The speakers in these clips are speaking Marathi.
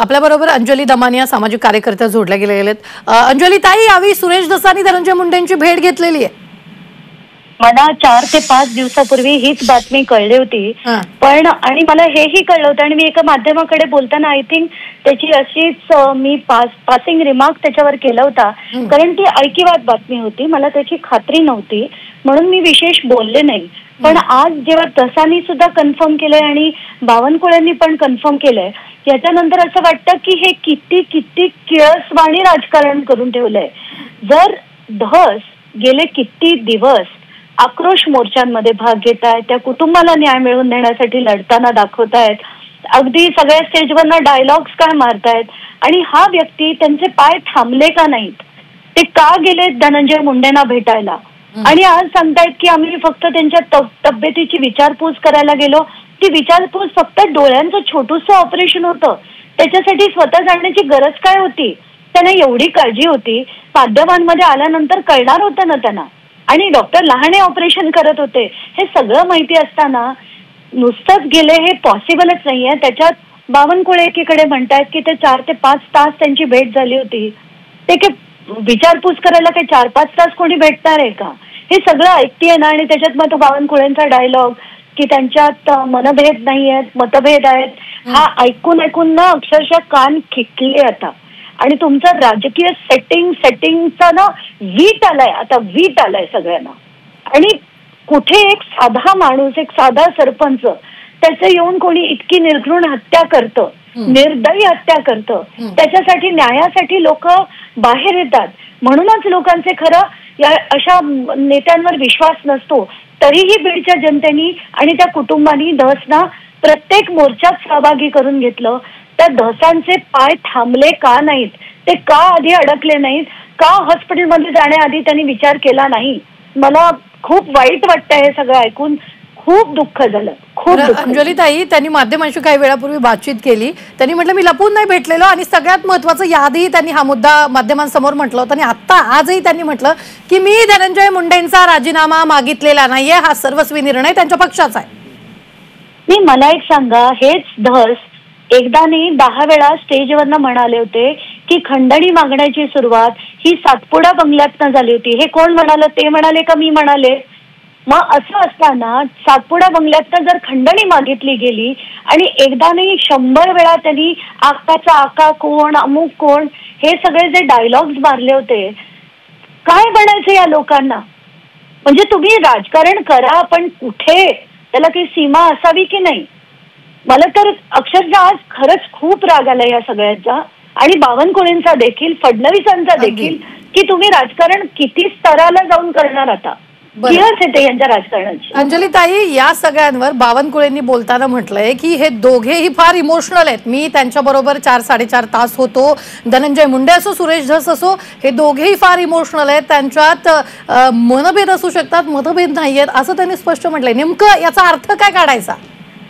आपल्याबरोबर अंजली दमानिया सामाजिक कार्यकर्त्या जोडल्या गेलेल्या आहेत। अंजली ताई, यावेळी सुरेश धसानी धनंजय मुंडेंची भेट घेतलेली आहे। मला 4 ते 5 दिवसापूर्वी हीच बातमी कळली होती, पण आणि मला हेही कळलं होतं आणि मी एका माध्यमाकडे बोलताना आय थिंक त्याची अशीच मी पासिंग रिमार्क त्याच्यावर केला होता, कारण ती ऐकिवात बातमी होती, मला त्याची खात्री नव्हती म्हणून मी विशेष बोलले नाही। पण आज जेव्हा धसानी सुद्धा कन्फर्म केलंय आणि बावनकुळेंनी पण कन्फर्म केलंय, याच्यानंतर असं वाटतं की हे किती किती किळसवाणी राजकारण करून ठेवलंय। जर धस गेले किती दिवस आक्रोश मोर्चांमध्ये भाग घेत आहेत, त्या कुटुंबाला न्याय मिळवून देण्यासाठी लढताना दाखवतायत, अगदी सगळ्या स्टेजवरनं डायलॉग्स काय मारतायत, आणि हा व्यक्ती त्यांचे पाय थांबले का नाहीत, ते का गेले धनंजय मुंडेंना भेटायला, आणि आज सांगतायत की आम्ही फक्त त्यांच्या तब्येतीची विचारपूस करायला गेलो। ती विचारपूस फक्त डोळ्यांचं छोटूसं ऑपरेशन होतं, त्याच्यासाठी स्वतः जाण्याची गरज काय होती? त्यांना एवढी काळजी होती, माध्यमांमध्ये आल्यानंतर कळणार होतं ना त्यांना, आणि डॉक्टर लहाने ऑपरेशन करत होते, हे सगळं माहिती असताना नुसतंच गेले हे पॉसिबलच नाहीये। त्याच्यात बावनकुळे एकीकडे म्हणतायत की ते 4 ते 5 तास त्यांची भेट झाली होती, ते काय विचारपूस करायला काही 4-5 तास कोणी भेटणार आहे का? हे सगळं ऐकतीये ना, आणि त्याच्यात मग तो बावनकुळेंचा डायलॉग की त्यांच्यात मनभेद नाही आहेत, मतभेद आहेत, हा ऐकून ऐकून ना अक्षरशः कान खिटले आता। आणि तुमचं राजकीय सेटिंगचा ना वीट आलाय, आता वीट आलाय सगळ्यांना। आणि कुठे एक साधा माणूस, एक साधा सरपंच, त्याचं येऊन कोणी इतकी निर्घृण हत्या करतं, निर्दयी हत्या करतं, त्याच्यासाठी न्यायासाठी लोक बाहेर येतात। म्हणूनच लोकांचे खरं या अशा नेत्यांवर विश्वास नसतो। तरीही बीडच्या जनतेनी आणि त्या कुटुंबांनी धसना प्रत्येक मोर्चात सहभागी करून घेतलं। त्या धसांचे पाय थांबले का नाहीत, ते का आधी अडकले नाहीत, का हॉस्पिटलमध्ये जाण्याआधी त्यांनी विचार केला नाही? मला खूप वाईट वाटतंय हे सगळं ऐकून, खूप दुःख झालं, खूप दुःख। अंजली ताई, त्यांनी माध्यमांशी काही वेळापूर्वी बातचीत केली, त्यांनी म्हटलं मी लपून नाही भेटलेलो, आणि सगळ्यात महत्त्वाचं याआधीही त्यांनी हा मुद्दा माध्यमांसमोर म्हटलं होतं, आणि आता आजही त्यांनी म्हटलं की मी धनंजय मुंडेंचा राजीनामा मागितलेला नाहीये, हा सर्वस्वी निर्णय त्यांच्या पक्षाचा आहे। मी मला एक सांगा, हेच धस एकदा नाही 10 वेळा स्टेजवरनं म्हणाले होते की खंडणी मागण्याची सुरुवात ही सातपुडा बंगल्यातनं झाली होती। हे कोण म्हणालं? ते म्हणाले का मी म्हणाले? मग असं असताना सातपुडा बंगल्यातनं जर खंडणी मागितली गेली आणि एकदा नाही 100 वेळा त्यांनी आकाचा आका कोण, अमुक कोण, हे सगळे जे डायलॉग्स मारले होते, काय बनायचं या लोकांना? म्हणजे तुम्ही राजकारण करा, पण कुठे त्याला काही सीमा असावी की नाही? मला तर अक्षरशः आज खरंच खूप राग आला या सगळ्याचा, आणि बावनकुळेंचा देखील, फडणवीसांचा देखील, की तुम्ही राजकारण किती स्तराला जाऊन करणार आता? किळस येते यांच्या राजकारणाची। अंजली ताई, या सगळ्यांवर बावनकुळेंनी बोलताना म्हटलंय की हे दोघेही फार इमोशनल आहेत, मी त्यांच्याबरोबर 4-4.5 तास होतो, धनंजय मुंडे असो, सुरेश धस असो, हे दोघेही फार इमोशनल आहेत, त्यांच्यात मनभेद असू शकतात, मतभेद नाहीयेत, असं त्यांनी स्पष्ट म्हटलंय। नेमकं याचा अर्थ काय काढायचा?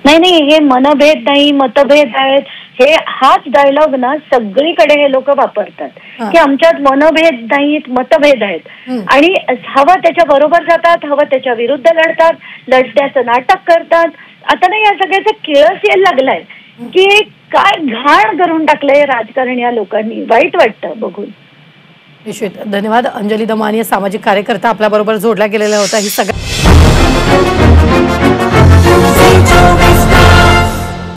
नाही, हे मनभेद नाही, मतभेद आहेत, हे हाच डायलॉग ना सगळीकडे हे लोक वापरतात की आमच्यात मनभेद नाहीत, मतभेद आहेत, आणि हवं त्याच्या बरोबर जातात, हवं त्याच्या विरुद्ध लढतात, लढण्याचं नाटक करतात। आता नाही या सगळ्याचा किळस यायला लागलाय की काय घाण करून टाकलंय राजकारण या लोकांनी, वाईट वाटतं बघून। निश्चित, धन्यवाद। अंजली दमानिया सामाजिक कार्यकर्ता आपल्याबरोबर जोडल्या गेलेल्या होत्या। ही सगळ्या